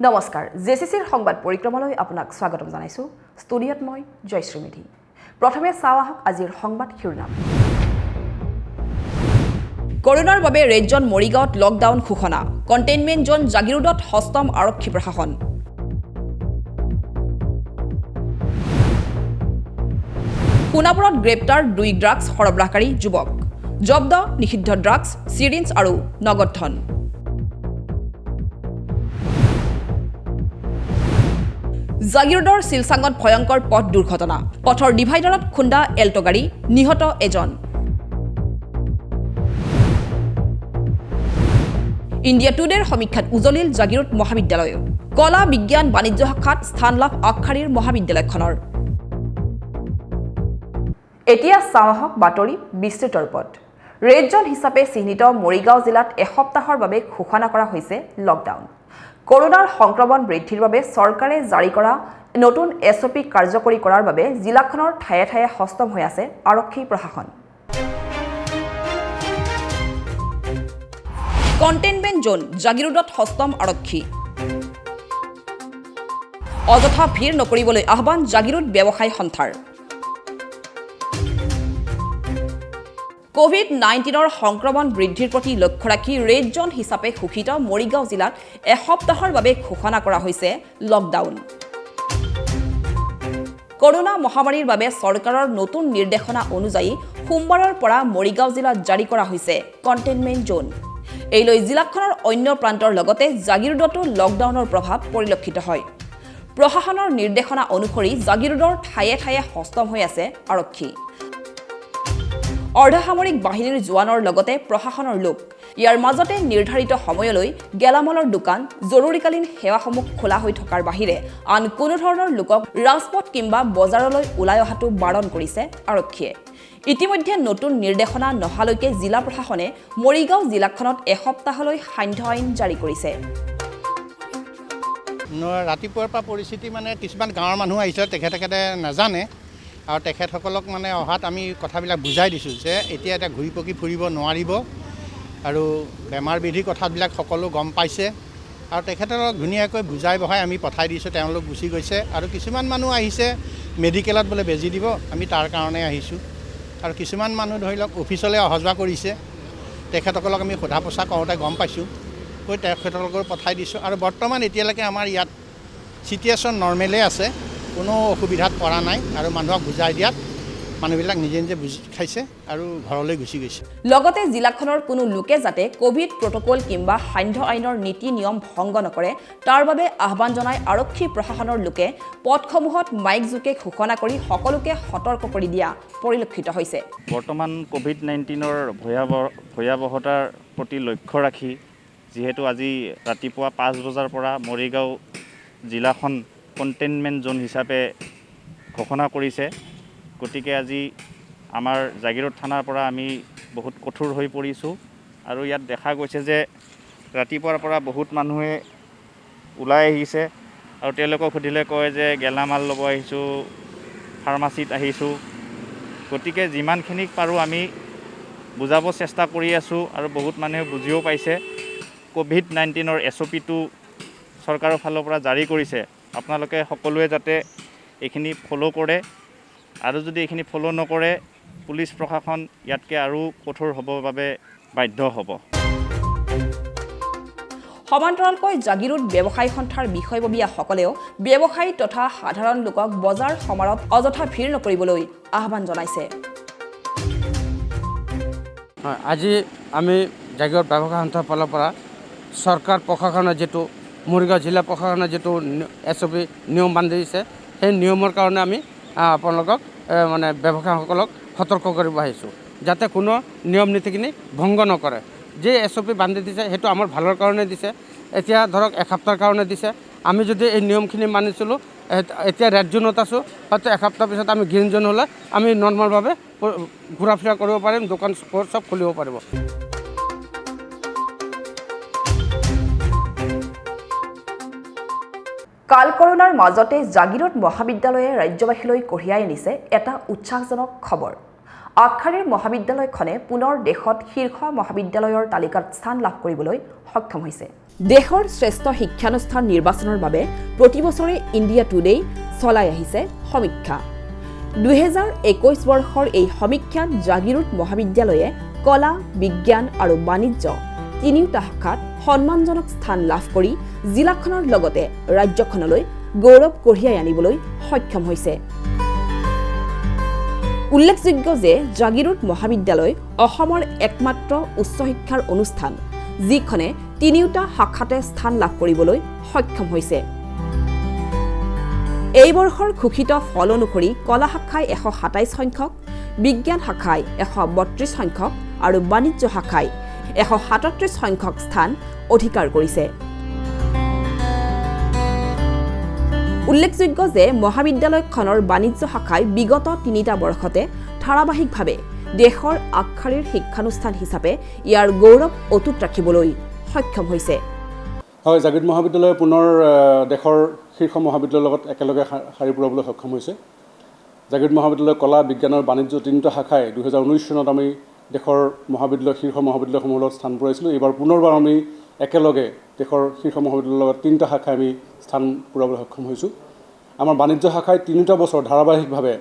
নমস্কাৰ জেচিচিৰ সংবাদ পৰিক্ৰমালৈ আপোনাক স্বাগতম জনাইছো ষ্টুডিঅত মই জয়শ্ৰী মেধি প্ৰথমে চাওঁ আহক আজিৰ সংবাদ শিৰোনাম কৰোনাৰ বাবে ৰেডজন মৰিগাঁৱত লকডাউন ঘোষণা কণ্টেইনমেণ্ট জোন জাগিৰোডত হস্তম আৰক্ষী প্ৰশাসন সোণাপুৰত গ্ৰেপ্তাৰ 2 ড্ৰাগছ সৰবৰাহকাৰী যুৱক জব্দ নিষিদ্ধ ড্ৰাগছ চিৰিঞ্জ আৰু নগদ ধন জাগিৰোডৰ শিলচাঙত ভয়ংকৰ পথ দুৰ্ঘটনা পথৰ ডিভাইডাৰত খুন্দা এল্টো গাড়ী নিহত এজন ইণ্ডিয়া টুডেৰ সমীক্ষাত উজলিল জাগিৰোড মহাবিদ্যালয় কলা বিজ্ঞান বাণিজ্য শাখাত স্থান লাভ আগশাৰীৰ মহাবিদ্যালয়খনৰ এতিয়া চাওঁহক বাতৰি বিস্তৃত ৰূপত ৰেড-জ'ন হিচাপে চিহ্নিত মৰিগাঁও জিলাত এসপ্তাহৰ বাবে ঘোষণা কৰা হৈছে লকডাউন কৰোনাৰ সংক্ৰমণ বৃদ্ধিৰ বাবে চৰকাৰে জাৰি কৰা নতুন এছঅপি কাৰ্যকৰী কৰাৰ বাবে জিলাখনৰ ঠায়ে ঠায়ে হস্তম হৈ আছে আৰক্ষী প্ৰশাসন কণ্টেইনমেণ্ট জোন জাগিৰোডত হস্তম আৰক্ষী অযথা ভিৰ নকৰিবলৈ আহ্বান জাগিৰোড ব্যৱসায়ী সন্থাৰ কোভিড-19ৰ সংক্ৰমণ বৃদ্ধিৰ প্ৰতি লক্ষ্য ৰাখি ৰেড জোন হিচাপে ঘোষিত মৰিগাঁও জিলাত এসপ্তাহৰ বাবে ঘোষণা কৰা হৈছে লকডাউন কৰোনা মহামাৰীৰ বাবে চৰকাৰৰ নতুন নিৰ্দেশনা অনুযায়ী সোমবাৰৰ পৰা মৰিগাঁও জিলাত জাৰি কৰা হৈছে কণ্টেইনমেণ্ট জোন এইলৈ জিলাখনৰ অন্য প্ৰান্তৰ লগতে জাগিৰোডতো লকডাউনৰ প্ৰভাৱ পৰিলক্ষিত হয় প্ৰশাসনৰ নিৰ্দেশনা অনুসৰি জাগিৰোডৰ ঠায়ে ঠায়ে হস্তম হৈ আছে আৰক্ষী অৰ্ধসামৰিক বাহিনীৰ জোৱানৰ লগতে প্ৰশাসনৰ লোক ইয়াৰ মাজতে নিৰ্ধাৰিত সময়লৈ গেলামালৰ দোকান জৰুৰীকালীন সেৱাসমূহ খোলা হৈ থকাৰ বাহিৰে আন কোনো ধৰণৰ লোকক ৰাজপথ কিংবা বজাৰলৈ ওলাই অহাটো বাৰণ কৰিছে আৰক্ষীয়ে ইতিমধ্যে নতুন নিৰ্দেশনা নহালৈকে জিলা প্ৰশাসনে মৰিগাঁও জিলাখনত এসপ্তাহলৈ সান্ধ্য আইন জাৰি কৰিছে ৰাতিপুৱাৰ পৰা পৰিস্থিতি মানে কিছুমান গাঁৱৰ মানুহ আহিছে তেখেতে নাজানে আৰু তেখেতসকলক মানে অহাত আমি কথাবিলাক বুজাই দিছোঁ যে এতিয়া ঘূৰি পকি ফুৰিব নোৱাৰিব আৰু বেমাৰ বিধি কথাবিলাক সকলো গম পাইছে আৰু তেখেতসকলক ধুনীয়াকৈ বুজাই বহাই আমি পঠাই দিছোঁ তেওঁলোক গুচি গৈছে আৰু কিছুমান মানুহ আহিছে মেডিকেলত বোলে বেজি দিব আমি তাৰ কাৰণে আহিছোঁ আৰু কিছুমান মানুহ ধৰি লওক অফিচলৈ অহা যোৱা কৰিছে তেখেতসকলক আমি সোধা পোছা কৰোঁতে গম পাইছোঁ কৈ তেখেতসকলক পঠাই দিছোঁ আৰু বৰ্তমান এতিয়ালৈকে আমাৰ ইয়াত চিটুৱেশ্যন নৰ্মেলেই আছে কোনো অসুবিধাত পৰা নাই আৰু মানুহক বুজাই দিয়াত মানুহবিলাক নিজে নিজে বুজি খাইছে আৰু ঘৰলৈ গুচি গৈছে লগতে জিলাখনৰ কোনো লোকে যাতে কোভিড প্ৰট'কল কিংবা সান্ধ্য আইনৰ নীতি নিয়ম ভংগ নকৰে তাৰ বাবে আহ্বান জনাই আৰক্ষী প্ৰশাসনৰ লোকে পথসমূহত মাইক জোকে ঘোষণা কৰি সকলোকে সতৰ্ক কৰি দিয়া পৰিলক্ষিত হৈছে বৰ্তমান কোভিড-19ৰ ভয়াৱহতাৰ প্ৰতি লক্ষ্য ৰাখি যিহেতু আজি ৰাতিপুৱা 5 বজাৰ পৰা মৰিগাঁও জিলাখন কণ্টেইনমেণ্ট জোন হিচাপে ঘোষণা কৰিছে গতিকে আজি আমাৰ জাগিৰোড থানাৰ পৰা আমি বহুত কঠোৰ হৈ পৰিছোঁ আৰু ইয়াত দেখা গৈছে যে ৰাতিপুৱাৰ পৰা বহুত মানুহে ওলাই আহিছে আৰু তেওঁলোকক সুধিলে কয় যে গেলামাল ল'ব আহিছোঁ ফাৰ্মাচীত আহিছোঁ গতিকে যিমানখিনি পাৰোঁ আমি বুজাব চেষ্টা কৰি আছোঁ আৰু বহুত মানুহে বুজিও পাইছে কোভিড-19ৰ এছঅপিটো চৰকাৰৰ ফালৰ পৰা জাৰি কৰিছে আপোনালোকে সকলোৱে যাতে এইখিনি ফ'ল' কৰে আৰু যদি এইখিনি ফ'ল' নকৰে পুলিচ প্ৰশাসন ইয়াতকৈ আৰু কঠোৰ হ'বৰ বাবে বাধ্য হ'ব সমান্তৰালকৈ জাগিৰোড ব্যৱসায়ী সন্থাৰ বিষয়ববীয়াসকলেও ব্যৱসায়ী তথা সাধাৰণ লোকক বজাৰ সমাৰত অযথা ভিৰ নকৰিবলৈ আহ্বান জনাইছে আজি আমি জাগিৰোড ব্যৱসায়ী সন্থাৰ ফালৰ পৰা চৰকাৰ প্ৰশাসনৰ যিটো মৰিগাঁও জিলা প্ৰশাসনে যিটো এছঅপি নিয়ম বান্ধি দিছে সেই নিয়মৰ কাৰণে আমি আপোনালোকক মানে ব্যৱসায়ীসকলক সতৰ্ক কৰিব আহিছোঁ যাতে কোনো নিয়ম নীতিখিনি ভংগ নকৰে যি এছঅপি বান্ধি দিছে সেইটো আমাৰ ভালৰ কাৰণে দিছে এতিয়া ধৰক এসপ্তাহৰ কাৰণে দিছে আমি যদি এই নিয়মখিনি মানিছিলোঁ এতিয়া ৰেড জোনত আছোঁ হয়তো এসপ্তাহ পিছত আমি গ্ৰীণ জোন হ'লে আমি নৰ্মেলভাৱে ঘূৰা ফুৰা কৰিব পাৰিম দোকান চব খুলিব পাৰিব কাল কৰোনাৰ মাজতে জাগিৰোড মহাবিদ্যালয়ে ৰাজ্যবাসীলৈ কঢ়িয়াই আনিছে এটা উৎসাহজনক খবৰ আগশাৰীৰ মহাবিদ্যালয়খনে পুনৰ দেশত শীৰ্ষ মহাবিদ্যালয়ৰ তালিকাত স্থান লাভ কৰিবলৈ সক্ষম হৈছে। দেশৰ শ্ৰেষ্ঠ শিক্ষানুষ্ঠান নিৰ্বাচনৰ বাবে প্ৰতি বছৰে ইণ্ডিয়া টুডে চলাই আহিছে সমীক্ষা। 2021 বৰ্ষৰ এই সমীক্ষাত জাগিৰোড মহাবিদ্যালয়ে কলা, বিজ্ঞান আৰু বাণিজ্য তিনিওটা শাখাত সন্মানজনক স্থান লাভ কৰি জিলাখনৰ লগতে ৰাজ্যখনলৈ গৌৰৱ কঢ়িয়াই আনিবলৈ সক্ষম হৈছে। উল্লেখযোগ্য যে জাগিৰোড মহাবিদ্যালয় অসমৰ একমাত্ৰ উচ্চ শিক্ষাৰ অনুষ্ঠান যিখনে তিনিওটা শাখাতে স্থান লাভ কৰিবলৈ সক্ষম হৈছে। এই বৰ্ষৰ ঘোষিত ফল অনুসৰি কলা শাখাই 127 সংখ্যক, বিজ্ঞান শাখাই 132 সংখ্যক আৰু বাণিজ্য শাখাই 137 সংখ্যক স্থান অধিকাৰ কৰিছে। উল্লেখযোগ্য যে মহাবিদ্যালয়খনৰ বাণিজ্য শাখাই বিগত 3টা বৰ্ষতে ধাৰাবাহিকভাৱে দেশৰ আগশাৰীৰ শিক্ষানুষ্ঠান হিচাপে ইয়াৰ গৌৰৱ অটুট ৰাখিবলৈ সক্ষম হৈছে। হয়, জাগিৰোড মহাবিদ্যালয়ে পুনৰ দেশৰ শীৰ্ষ মহাবিদ্যালয়ৰ লগত একেলগে শাৰী পুৰাবলৈ সক্ষম হৈছে। জাগিৰোড মহাবিদ্যালয় কলা, বিজ্ঞান আৰু বাণিজ্য তিনিটা শাখাই 2019 চনত আমি দেশৰ মহাবিদ্যালয় শীৰ্ষ মহাবিদ্যালয়সমূহৰ লগত স্থান পূৰাইছিলোঁ। এইবাৰ পুনৰবাৰ আমি একেলগে দেশৰ শীৰ্ষ মহাবিদ্যালয়ৰ লগত তিনিটা শাখাই আমি স্থান পূৰাবলৈ সক্ষম হৈছোঁ। আমাৰ বাণিজ্য শাখাই 3টা বছৰ ধাৰাবাহিকভাৱে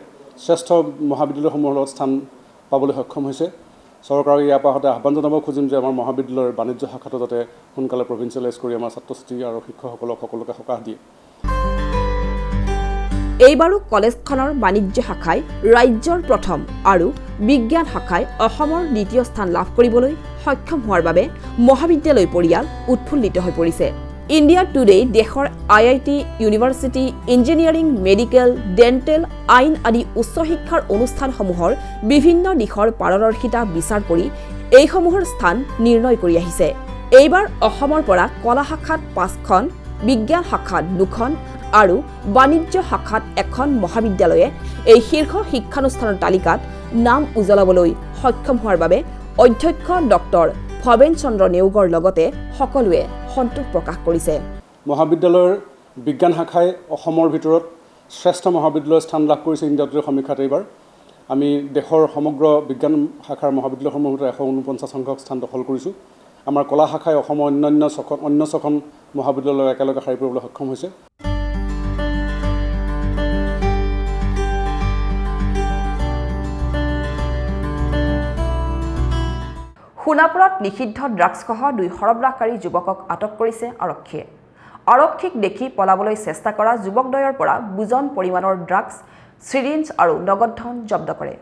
শ্ৰেষ্ঠ মহাবিদ্যালয়সমূহৰ লগত স্থান পাবলৈ সক্ষম হৈছে। চৰকাৰক ইয়াৰ পৰা আহ্বান জনাব খুজিম যে আমাৰ মহাবিদ্যালয়ৰ বাণিজ্য শাখাটো যাতে সোনকালে প্ৰভিঞ্চিয়েলাইজ কৰি আমাৰ ছাত্ৰ ছাত্ৰী আৰু শিক্ষকসকলক সকলোকে সকাহ দিয়ে। এইবাৰো কলেজখনৰ বাণিজ্য শাখাই ৰাজ্যৰ প্ৰথম আৰু বিজ্ঞান শাখাই অসমৰ দ্বিতীয় স্থান লাভ কৰিবলৈ সক্ষম হোৱাৰ বাবে মহাবিদ্যালয় পৰিয়াল উৎফুল্লিত হৈ পৰিছে। ইণ্ডিয়া টুডে দেশৰ IIT, university, engineering, medical, dental, আইন আদি উচ্চ শিক্ষাৰ অনুষ্ঠানসমূহৰ বিভিন্ন দিশৰ পাৰদৰ্শিতা বিচাৰ কৰি এইসমূহৰ স্থান নিৰ্ণয় কৰি আহিছে। এইবাৰ অসমৰ পৰা কলা শাখাত 5খন, বিজ্ঞান শাখাত 2খন আৰু বাণিজ্য শাখাত 1খন মহাবিদ্যালয়ে এই শীৰ্ষ শিক্ষানুষ্ঠানৰ তালিকাত নাম উজ্বলাবলৈ সক্ষম হোৱাৰ বাবে অধ্যক্ষ ডক্টৰ ভৱেন চন্দ্ৰ নেওগৰ লগতে সকলোৱে সন্তোষ প্ৰকাশ কৰিছে। মহাবিদ্যালয়ৰ বিজ্ঞান শাখাই অসমৰ ভিতৰত শ্ৰেষ্ঠ মহাবিদ্যালয়ৰ স্থান লাভ কৰিছে ইণ্ডিয়া টুডে সমীক্ষাত। এইবাৰ আমি দেশৰ সমগ্ৰ বিজ্ঞান শাখাৰ মহাবিদ্যালয়সমূহৰ ভিতৰত 149 সংখ্যক স্থান দখল কৰিছোঁ। আমাৰ কলা শাখাই অসমৰ অন্য 6খন মহাবিদ্যালয় একেলগে শাৰী পাবলৈ সক্ষম হৈছে। সোণাপুৰত নিষিদ্ধ ড্ৰাগছসহ 2 সৰবৰাহকাৰী যুৱকক আটক কৰিছে আৰক্ষীয়ে। আৰক্ষীক দেখি পলাবলৈ চেষ্টা কৰা যুৱকদ্বয়ৰ পৰা বুজন পৰিমাণৰ ড্ৰাগছ, চিৰিঞ্জ আৰু নগদ ধন জব্দ কৰে।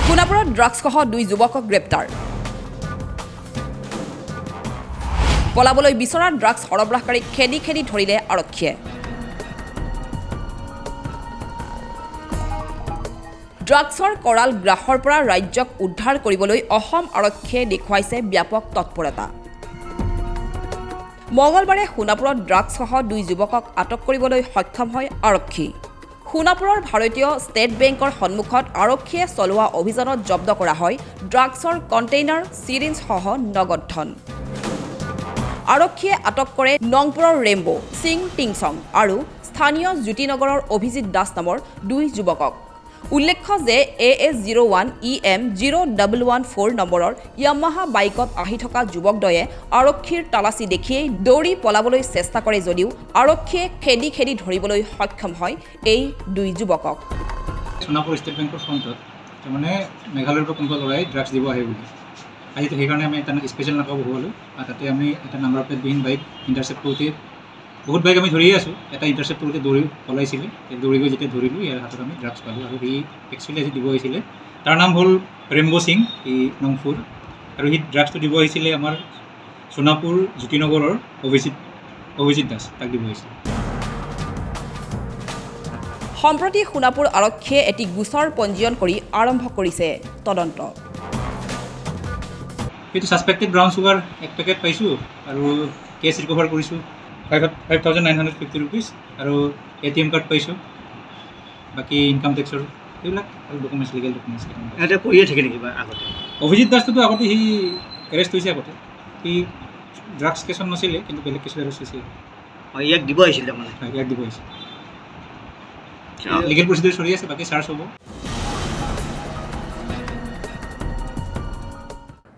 সোণাপুৰত ড্ৰাগছসহ 2 যুৱকক গ্ৰেপ্তাৰ। পলাবলৈ বিচৰা ড্ৰাগছ সৰবৰাহকাৰীক খেদি খেদি ধৰিলে আৰক্ষীয়ে। ড্ৰাগছৰ কৰাল গ্ৰাসৰ পৰা ৰাজ্যক উদ্ধাৰ কৰিবলৈ অসম আৰক্ষীয়ে দেখুৱাইছে ব্যাপক তৎপৰতা। মঙলবাৰে সোণাপুৰত ড্ৰাগছসহ 2 যুৱকক আটক কৰিবলৈ সক্ষম হয় আৰক্ষী। সোণাপুৰৰ ভাৰতীয় ষ্টেট বেংকৰ সন্মুখত আৰক্ষীয়ে চলোৱা অভিযানত জব্দ কৰা হয় ড্ৰাগছৰ কণ্টেইনাৰ, চিৰিঞ্জসহ নগদ ধন। আৰক্ষীয়ে আটক কৰে নংপুৰৰ ৰেম্বো, সিং টিংচং আৰু স্থানীয় জ্যোতিনগৰৰ অভিজিত দাস নামৰ 2 যুৱকক। উল্লেখ্য যে AS01 EM 0114 নম্বৰৰ য়ামাহা বাইকত আহি থকা যুৱকদ্বয়ে আৰক্ষীৰ তালাচী দেখিয়েই দৌৰি পলাবলৈ চেষ্টা কৰে যদিও আৰক্ষীয়ে খেদি খেদি ধৰিবলৈ সক্ষম হয় এই 2 যুৱকক। সোণাপুৰ ষ্টেট বেংকৰ ফ্ৰণ্টত তাৰমানে মেঘালয়ৰ পৰা কোনোবা ল'ৰাই ড্ৰাগছ দিব আহে বুলি আজিতো সেইকাৰণে আমি এটা স্পেচিয়েল নাকা বহুৱালোঁ আৰু তাতে আমি এটা নাম্বাৰ প্লেটবিহীন বাইক ইণ্টাৰচেপ্ট কৰোঁতে বহুত বাইক আমি ধৰিয়ে আছোঁ। এটা ইণ্টাৰচেপ্ট কৰোঁতে দৌৰি পলাইছিলে, দৌৰি গৈ যেতিয়া ধৰিলোঁ ইয়াৰ হাতত আমি ড্ৰাগছ পালোঁ আৰু সি একচুৱেলি আজি দিব আহিছিলে। তাৰ নাম হ'ল ৰেম্বো সিং, ই নংপুৰ, আৰু সি ড্ৰাগছটো দিব আহিছিলে আমাৰ সোণাপুৰ জ্যোতিনগৰৰ অভিজিত দাস, তাক দিব আহিছিলে। সম্প্ৰতি সোণাপুৰ আৰক্ষীয়ে এটি গোচৰ পঞ্জীয়ন কৰি আৰম্ভ কৰিছে তদন্ত। সেইটো ছাছপেক্টেড ব্ৰাউন চুগাৰ 1 পেকেট পাইছোঁ আৰু কেছ ৰিকভাৰ কৰিছোঁ 5,950 rupees আৰু ATM কাৰ্ড পাইছোঁ, বাকী ইনকাম টেক্সৰ এইবিলাক আৰু ডকুমেণ্টছ, লিগেল ডকুমেণ্টছ এটা কৰিয়ে থাকে নেকি বা আগতে? অভিজিত দাসটোতো আগতে সি এৰেষ্ট হৈছে, আগতে সি ড্ৰাগছ কেছত নাছিলে কিন্তু বেলেগ কেছত এৰেষ্ট হৈছিল। ইয়াক দিব আহিছিলে মানে? ইয়াক দিব আহিছিল। লিগেল প্ৰচিডিউৰ চলি আছে, বাকী চাৰ্জ হ'ব।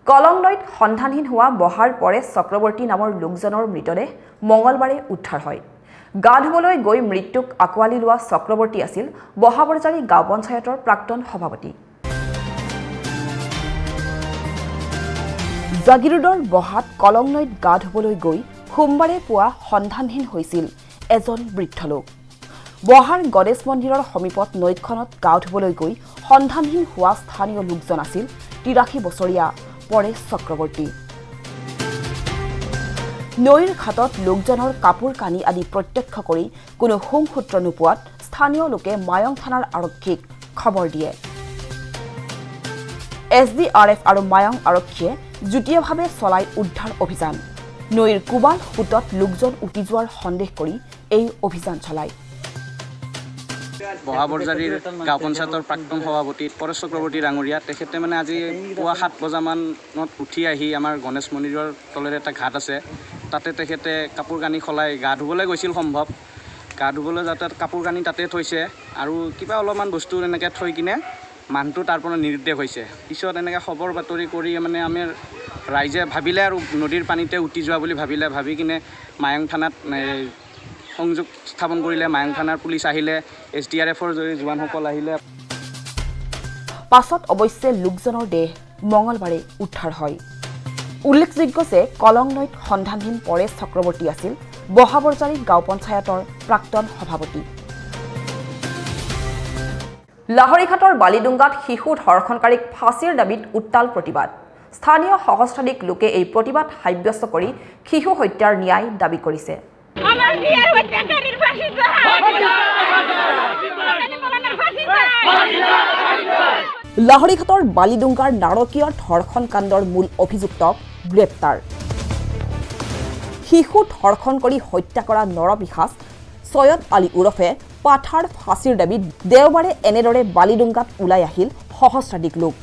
কলং নৈত সন্ধানহীন হোৱা বহাৰ পৰেশ চক্ৰৱৰ্তী নামৰ লোকজনৰ মৃতদেহ মঙলবাৰে উদ্ধাৰ হয়। গা ধুবলৈ গৈ মৃত্যুক আঁকোৱালি লোৱা চক্ৰৱৰ্তী আছিল বহাবৰজাৰী গাঁও পঞ্চায়তৰ প্ৰাক্তন সভাপতি। জাগিৰোডৰ বহাত কলং নৈত গা ধুবলৈ গৈ সোমবাৰে পুৱা সন্ধানহীন হৈছিল এজন বৃদ্ধ লোক। বহাৰ গণেশ মন্দিৰৰ সমীপত নৈখনত গা ধুবলৈ গৈ সন্ধানহীন হোৱা স্থানীয় লোকজন আছিল ৮৩ বছৰীয়া পৰেশ চক্ৰৱৰ্তী। নৈৰ ঘাটত লোকজনৰ কাপোৰ কানি আদি প্ৰত্যক্ষ কৰি কোনো সংসূত্ৰ নোপোৱাত স্থানীয় লোকে মায়ং থানাৰ আৰক্ষীক খবৰ দিয়ে। SDRF আৰু মায়ং আৰক্ষীয়ে যুটীয়াভাৱে চলাই উদ্ধাৰ অভিযান। নৈৰ কোবাল সোঁতত লোকজন উটি যোৱাৰ সন্দেহ কৰি এই অভিযান চলায়। বহাবৰজাৰীৰ গাঁও পঞ্চায়তৰ প্ৰাক্তন সভাপতি পৰেশ চক্ৰৱৰ্তী ডাঙৰীয়া, তেখেতে মানে আজি পুৱা 7 বজামানত উঠি আহি আমাৰ গণেশ মন্দিৰৰ তলেৰে এটা ঘাট আছে, তাতে তেখেতে কাপোৰ কানি সলাই গা ধুবলৈ গৈছিল সম্ভৱ। গা ধুবলৈ যাওঁতে কাপোৰ কানি তাতে থৈছে আৰু কিবা অলপমান বস্তু এনেকৈ থৈ কিনে মানুহটো তাৰ পৰা নিৰুদ্দেশ হৈছে। পিছত এনেকৈ খবৰ বাতৰি কৰি মানে আমাৰ ৰাইজে ভাবিলে আৰু নদীৰ পানীতে উটি যোৱা বুলি ভাবি কিনে মায়ং থানাত সংযোগ স্থাপন কৰিলে। মায়ং থানাৰ পুলিচ আহিলে, SDRFৰ জোৱানসকল আহিলে। পাছত অৱশ্যে লোকজনৰ দেহ মঙলবাৰে উদ্ধাৰ হয়। উল্লেখযোগ্য যে কলং নৈত সন্ধানহীন পৰেশ চক্ৰৱৰ্তী আছিল বহাবৰজাৰী গাঁও পঞ্চায়তৰ প্ৰাক্তন সভাপতি। লাহৰীঘাটৰ বালিডুংগাত শিশু ধৰ্ষণকাৰীক ফাঁচীৰ দাবীত উত্তাল প্ৰতিবাদ। স্থানীয় সহস্ৰাধিক লোকে এই প্ৰতিবাদ সাব্যস্ত কৰি শিশু হত্যাৰ ন্যায় দাবী কৰিছে। লাহৰীঘাটৰ বালিডুংগাৰ নাৰকীয় ধৰ্ষণ কাণ্ডৰ মূল অভিযুক্তক গ্ৰেপ্তাৰ। শিশু ধৰ্ষণ কৰি হত্যা কৰা নৰপিশাচ ছৈয়দ আলী ওৰফে পাঠাৰ ফাঁচীৰ দাবীত দেওবাৰে এনেদৰে বালিডুংগাত ওলাই আহিল সহস্ৰাধিক লোক।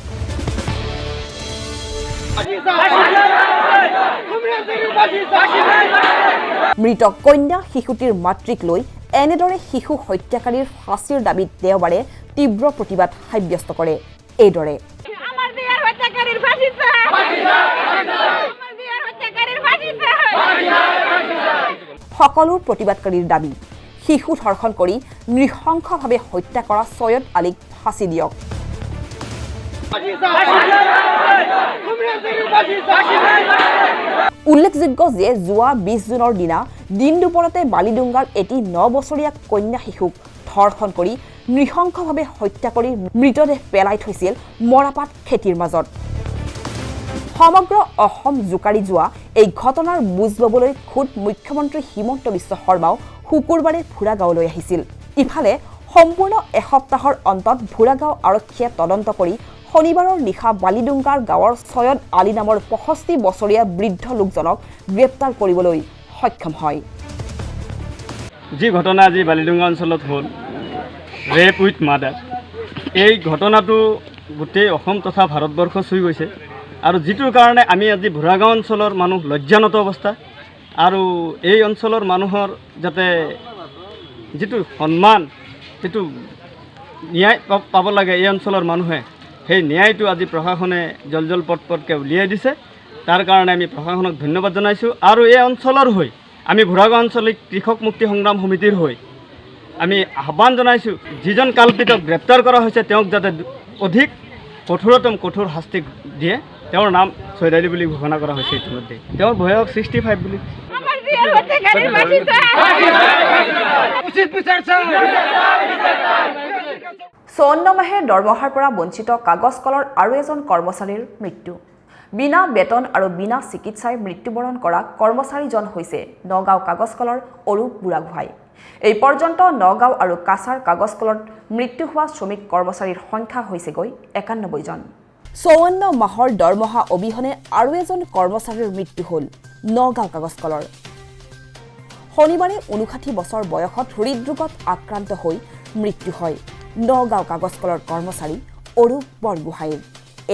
মৃত কন্যা শিশুটিৰ মাতৃক লৈ এনেদৰে শিশু হত্যাকাৰীৰ ফাঁচীৰ দাবীত দেওবাৰে তীব্ৰ প্ৰতিবাদ সাব্যস্ত কৰে। এইদৰে সকলো প্ৰতিবাদকাৰীৰ দাবী, শিশু ধৰ্ষণ কৰি নৃশংসভাৱে হত্যা কৰা ছৈয়দ আলীক ফাঁচী দিয়ক। উল্লেখযোগ্য যে যোৱা 20 জুনৰ দিনা দিন দুপৰতে বালিডুংগাৰ এটি 9 বছৰীয়া কন্যা শিশুক ধৰ্ষণ কৰি নৃশংসভাৱে হত্যা কৰি মৃতদেহ পেলাই থৈছিল মৰাপাট খেতিৰ মাজত। সমগ্ৰ অসম জোকাৰি যোৱা এই ঘটনাৰ বুজ ল'বলৈ খোদ মুখ্যমন্ত্ৰী হিমন্ত বিশ্ব শৰ্মাও শুকুৰবাৰে ভোৰাগাঁৱলৈ আহিছিল। ইফালে সম্পূৰ্ণ এসপ্তাহৰ অন্তত ভোৰাগাঁও আৰক্ষীয়ে তদন্ত কৰি শনিবাৰৰ নিশা বালিডুংগাৰ গাঁৱৰ ছৈয়দ আলী নামৰ 65 বছৰীয়া বৃদ্ধ লোকজনক গ্ৰেপ্তাৰ কৰিবলৈ সক্ষম হয়। যি ঘটনা আজি বালিডুংগা অঞ্চলত হ'ল, ৰেপ উইথ মাৰ্ডাৰ, এই ঘটনাটো গোটেই অসম তথা ভাৰতবৰ্ষ চুই গৈছে। আৰু যিটোৰ কাৰণে আমি আজি ভোৰাগাঁও অঞ্চলৰ মানুহ লজ্জানত অৱস্থা। আৰু এই অঞ্চলৰ মানুহৰ যাতে যিটো সন্মান, যিটো ন্যায় পাব লাগে এই অঞ্চলৰ মানুহে, সেই ন্যায়টো আজি প্ৰশাসনে জল পটপটকৈ উলিয়াই দিছে। তাৰ কাৰণে আমি প্ৰশাসনক ধন্যবাদ জনাইছোঁ। আৰু এই অঞ্চলৰ হৈ আমি ভোৰাগাঁও আঞ্চলিক কৃষক মুক্তি সংগ্ৰাম সমিতিৰ হৈ আমি আহ্বান জনাইছোঁ, যিজন কাল্পিতক গ্ৰেপ্তাৰ কৰা হৈছে তেওঁক যাতে অধিক কঠোৰতম কঠোৰ শাস্তি দিয়ে। তেওঁৰ নাম ছৈয়দ আলী বুলি ঘোষণা কৰা হৈছে ইতিমধ্যে। তেওঁৰ বয়স 65 বুলি। 54 মাহে দৰমহাৰ পৰা বঞ্চিত কাগজ কলৰ আৰু এজন কৰ্মচাৰীৰ মৃত্যু। বিনা বেতন আৰু বিনা চিকিৎসাই মৃত্যুবৰণ কৰা কৰ্মচাৰীজন হৈছে নগাঁও কাগজ কলৰ অৰূপ বুঢ়াগোহাঁই। এই পৰ্যন্ত নগাঁও আৰু কাছাৰ কাগজ কলত মৃত্যু হোৱা শ্ৰমিক কৰ্মচাৰীৰ সংখ্যা হৈছেগৈ 91 জন। 54 মাহৰ দৰমহা অবিহনে আৰু এজন কৰ্মচাৰীৰ মৃত্যু হ'ল নগাঁও কাগজ কলৰ। শনিবাৰে 59 বছৰ বয়সত হৃদৰোগত আক্ৰান্ত হৈ মৃত্যু হয় নগাঁও কাগজ কলৰ কৰ্মচাৰী অৰূপ বৰগোহাঁইৰ।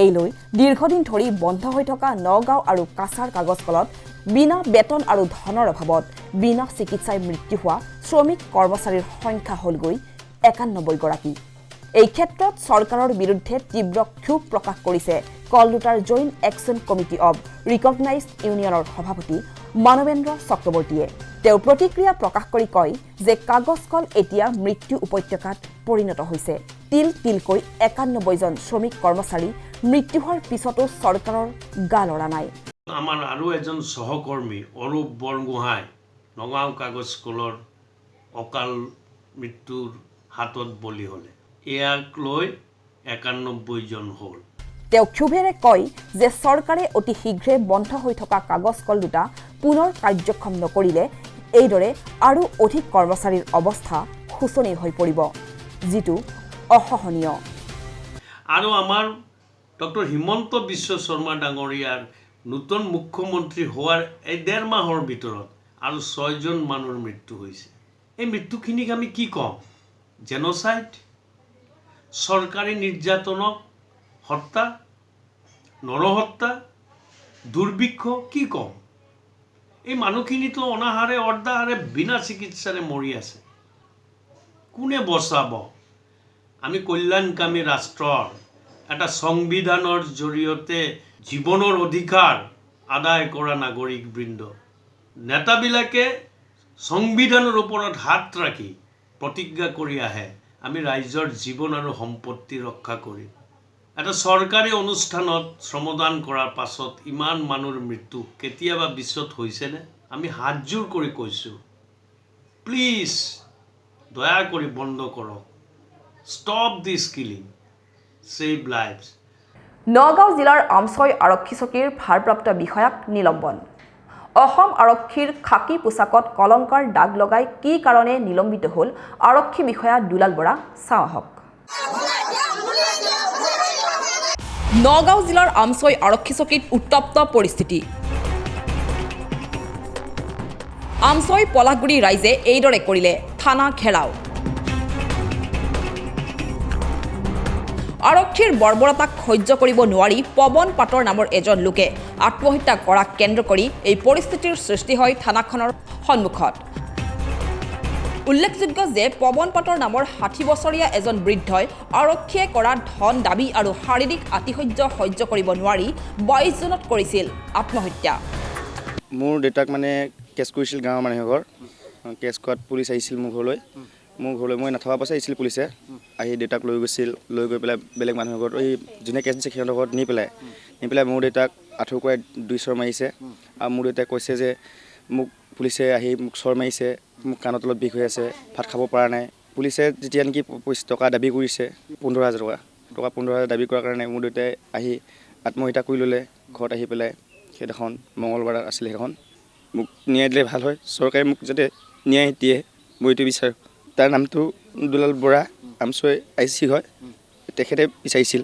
এই লৈ দীৰ্ঘদিন ধৰি বন্ধ হৈ থকা নগাঁও আৰু কাছাৰ কাগজ কলত বিনা বেতন আৰু ধনৰ অভাৱত বিনা চিকিৎসাই মৃত্যু হোৱা শ্ৰমিক কৰ্মচাৰীৰ সংখ্যা হ'লগৈ 91 গৰাকী। এই ক্ষেত্ৰত চৰকাৰৰ বিৰুদ্ধে তীব্ৰ ক্ষোভ প্ৰকাশ কৰিছে কলডুটাৰ joint action committee of recognised ইউনিয়নৰ সভাপতি মানৱেন্দ্ৰ চক্ৰৱৰ্তীয়ে। তেওঁ প্ৰতিক্ৰিয়া প্ৰকাশ কৰি কয় যে কাগজ কল এতিয়া মৃত্যু উপত্যকাত পৰিণত হৈছে। তিল তিলকৈ 91জন শ্ৰমিক কৰ্মচাৰী মৃত্যু হোৱাৰ পিছতো চৰকাৰৰ গা লৰা নাই। আমাৰ আৰু এজন সহকৰ্মী অৰূপ বৰগোহাঁই নগাঁও কাগজ কলৰ অকাল মৃত্যুৰ হাতত বলি হ'লে। ইয়াক লৈ 91জন হ'ল। তেওঁ ক্ষোভেৰে কয় যে চৰকাৰে অতি শীঘ্ৰে বন্ধ হৈ থকা কাগজ কল দুটা পুনৰ কাৰ্যক্ষম নকৰিলে এইদৰে আৰু অধিক কৰ্মচাৰীৰ অৱস্থা শোচনীয় হৈ পৰিব, যিটো অসহনীয়। আৰু আমাৰ ডক্টৰ হিমন্ত বিশ্ব শৰ্মা ডাঙৰীয়াৰ নতুন মুখ্যমন্ত্ৰী হোৱাৰ এই 1.5 মাহৰ ভিতৰত আৰু 6জন মানুহৰ মৃত্যু হৈছে। এই মৃত্যুখিনিক আমি কি ক'ম? জেন'চাইড, চৰকাৰী নিৰ্যাতনক হত্যা, নৰহত্যা, দুৰ্ভিক্ষ কি ক'ম? এই মানুহখিনিতো অনাহাৰে অৰ্ধাহাৰে বিনা চিকিৎসাৰে মৰি আছে। কোনে বচাব? আমি কল্যাণকামী ৰাষ্ট্ৰৰ এটা সংবিধানৰ জৰিয়তে জীৱনৰ অধিকাৰ আদায় কৰা নাগৰিকবৃন্দ, নেতাবিলাকে সংবিধানৰ ওপৰত হাত ৰাখি প্ৰতিজ্ঞা কৰি আহে আমি ৰাইজৰ জীৱন আৰু সম্পত্তি ৰক্ষা কৰিম। এটা চৰকাৰী অনুষ্ঠানত শ্ৰমদান কৰাৰ পাছত ইমান মানুহৰ মৃত্যু কেতিয়াবা বিশ্বত হৈছেনে? আমি হাতজোৰ কৰি কৈছোঁ, প্লিজ দয়া কৰি বন্ধ কৰক। ষ্টপ দিছ কিলিং, ছেভ লাইভছ। নগাঁও জিলাৰ আমছৈ আৰক্ষী চকীৰ ভাৰপ্ৰাপ্ত বিষয়াক নিলম্বন। অসম আৰক্ষীৰ খাকী পোছাকত কলংকাৰ দাগ লগাই কি কাৰণে নিলম্বিত হ'ল আৰক্ষী বিষয়া দুলাল বৰা, চাওঁ আহক। নগাঁও জিলাৰ আমছৈ আৰক্ষী চকীত উত্তপ্ত পৰিস্থিতি। আমছৈ পলাশগুৰি ৰাইজে এইদৰে কৰিলে থানা ঘেৰাও। আৰক্ষীৰ বৰ্বৰতাক সহ্য কৰিব নোৱাৰি পৱন পাটৰ নামৰ এজন লোকে আত্মহত্যা কৰাক কেন্দ্ৰ কৰি এই পৰিস্থিতিৰ সৃষ্টি হয় থানাখনৰ সন্মুখত। উল্লেখযোগ্য যে পৱন পাটৰ নামৰ 60 বছৰীয়া এজন বৃদ্ধই আৰক্ষীয়ে কৰা ধন দাবী আৰু শাৰীৰিক আতিশয্য সহ্য কৰিব নোৱাৰি 22 জুনত কৰিছিল আত্মহত্যা। মোৰ দেউতাক মানে কেছ কৰিছিল গাঁৱৰ মানুহ ঘৰ। কেছ কৰাত পুলিচ আহিছিল মোৰ ঘৰলৈ মই নাথাকা পাছত আহিছিল পুলিচে। আহি দেউতাক লৈ গৈছিল, লৈ গৈ পেলাই বেলেগ মানুহৰ ঘৰত এই যোনে কেছ দিছে সিহঁতৰ ঘৰত নি পেলাই মোৰ দেউতাক আঁঠু কৰাই 2 চৰ মাৰিছে। আৰু মোৰ দেউতাই কৈছে যে মোক পুলিচে আহি মোক চৰ মাৰিছে, মোক কাণৰ তলত বিষ হৈ আছে, ভাত খাব পৰা নাই। পুলিচে যেতিয়া নেকি টকা দাবী কৰিছে 15,000 টকা 15,000 দাবী কৰাৰ কাৰণে মোৰ দেউতাই আহি আত্মহত্যা কৰি ল'লে। ঘৰত আহি পেলাই সেইদিনাখন মঙলবাৰ আছিলে, সেইখন মোক ন্যায় দিলে ভাল হয়। চৰকাৰে মোক যাতে ন্যায় দিয়ে মই এইটো বিচাৰোঁ। তাৰ নামটো দুলাল বৰা, আমছৈ IC হয়, তেখেতে বিচাৰিছিল।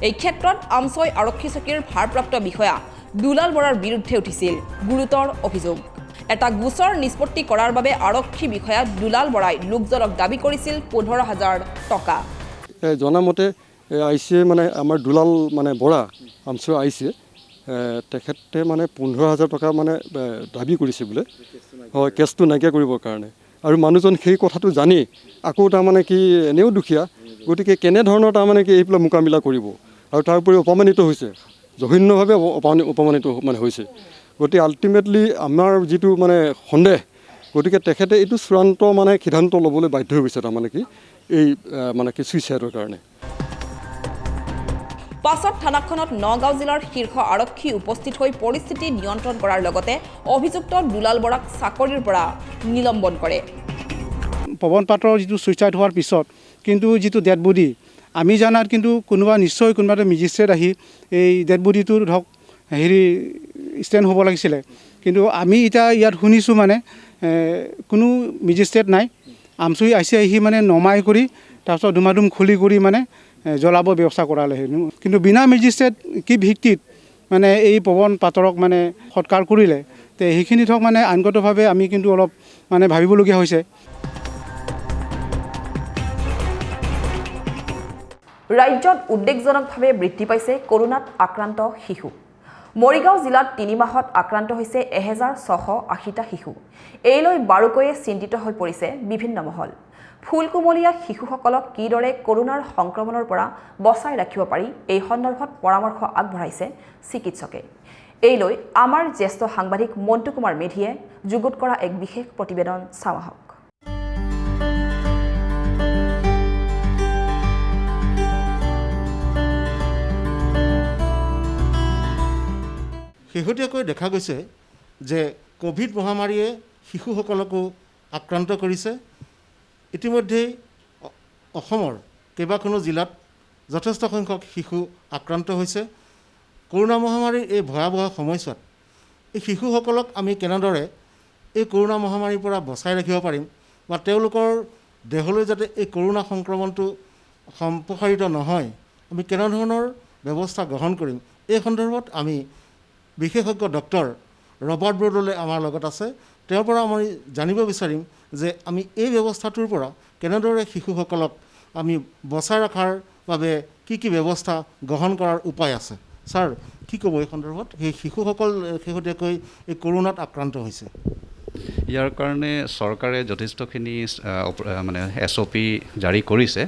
এই ক্ষেত্ৰত আমছৈ আৰক্ষী চকীৰ ভাৰপ্ৰাপ্ত বিষয়া দুলাল বৰাৰ বিৰুদ্ধে উঠিছিল গুৰুতৰ অভিযোগ। এটা গোচৰ নিষ্পত্তি কৰাৰ বাবে আৰক্ষী বিষয়া দুলাল বৰাই লোকজনক দাবী কৰিছিল 15,000 টকা। জনামতে IC মানে আমাৰ দুলাল মানে বৰা আমছৈ IC তেখেতে মানে 15,000 টকা মানে দাবী কৰিছে বোলে, হয়, কেছটো নাইকিয়া কৰিবৰ কাৰণে। আৰু মানুহজন সেই কথাটো জানি আকৌ তাৰমানে কি এনেও দুখীয়া, গতিকে কেনেধৰণৰ তাৰমানে কি এইবিলাক মোকাবিলা কৰিব। আৰু তাৰ উপৰি অপমানিত হৈছে, জঘন্যভাৱে অপমানিত মানে হৈছে। গতিকে আল্টিমেটলি আমাৰ যিটো মানে সন্দেহ, গতিকে তেখেতে এইটো চূড়ান্ত মানে সিদ্ধান্ত ল'বলৈ বাধ্য হৈ গৈছে তাৰমানে কি এই মানে কি ছুইচাইডৰ কাৰণে। পাছত থানাখনত নগাঁও জিলাৰ শীৰ্ষ আৰক্ষী উপস্থিত হৈ পৰিস্থিতি নিয়ন্ত্ৰণ কৰাৰ লগতে অভিযুক্ত দুলাল বৰাক চাকৰিৰ পৰা নিলম্বন কৰে। পৱন পাটৰ যিটো ছুইচাইড হোৱাৰ পিছত কিন্তু যিটো ডেড বডি আমি জানাত কিন্তু নিশ্চয় কোনোবা এটা মেজিষ্ট্ৰেট আহি এই ডেড বডিটো ধৰক ষ্টেণ্ড হ'ব লাগিছিলে। কিন্তু আমি এতিয়া ইয়াত শুনিছোঁ মানে কোনো মেজিষ্ট্ৰেট নাই। আমছৈ IC আহি মানে নমাই কৰি তাৰপিছত ধুমাধুম খুলি কৰি মানে জ্বলাব ব্যৱস্থা কৰালে। কিন্তু বিনা মেজিষ্ট্ৰেট কি ভিত্তিত মানে এই পৱন পাটৰক মানে সৎকাৰ কৰিলে, তে সেইখিনি ধৰক মানে আইনগতভাৱে আমি কিন্তু অলপ মানে ভাবিবলগীয়া হৈছে। ৰাজ্যত উদ্বেগজনকভাৱে বৃদ্ধি পাইছে কৰোনাত আক্ৰান্ত শিশু। মৰিগাঁও জিলাত 3 মাহত আক্ৰান্ত হৈছে 1680টা শিশু। এই লৈ বাৰুকৈয়ে চিন্তিত হৈ পৰিছে বিভিন্ন মহল। ফুলকুমলীয়া শিশুসকলক কিদৰে কৰোনাৰ সংক্ৰমণৰ পৰা বচাই ৰাখিব পাৰি এই সন্দৰ্ভত পৰামৰ্শ আগবঢ়াইছে চিকিৎসকে। এই লৈ আমাৰ জ্যেষ্ঠ সাংবাদিক মণ্টু কুমাৰ মেধিয়ে যুগুত কৰা এক বিশেষ প্ৰতিবেদন চাওঁ আহক। শেহতীয়াকৈ দেখা গৈছে যে কোভিড মহামাৰীয়ে শিশুসকলকো আক্ৰান্ত কৰিছে। ইতিমধ্যেই অসমৰ কেইবাখনো জিলাত যথেষ্ট সংখ্যক শিশু আক্ৰান্ত হৈছে। কৰোনা মহামাৰীৰ এই ভয়াৱহ সময়ছোৱাত এই শিশুসকলক আমি কেনেদৰে এই কৰোনা মহামাৰীৰ পৰা বচাই ৰাখিব পাৰিম বা তেওঁলোকৰ দেহলৈ যাতে এই কৰোনা সংক্ৰমণটো সম্প্ৰসাৰিত নহয়, আমি কেনেধৰণৰ ব্যৱস্থা গ্ৰহণ কৰিম, এই সন্দৰ্ভত আমি বিশেষজ্ঞ ডক্টৰ ৰবাৰ্ট বৰদলৈ আমাৰ লগত আছে। তেওঁৰ পৰা আমি জানিব বিচাৰিম যে আমি এই ব্যৱস্থাটোৰ পৰা কেনেদৰে শিশুসকলক আমি বচাই ৰখাৰ বাবে কি কি ব্যৱস্থা গ্ৰহণ কৰাৰ উপায় আছে। ছাৰ, কি ক'ব এই সন্দৰ্ভত? সেই শিশুসকল শেহতীয়াকৈ এই কৰোনাত আক্ৰান্ত হৈছে। ইয়াৰ কাৰণে চৰকাৰে যথেষ্টখিনি মানে SOP জাৰি কৰিছে।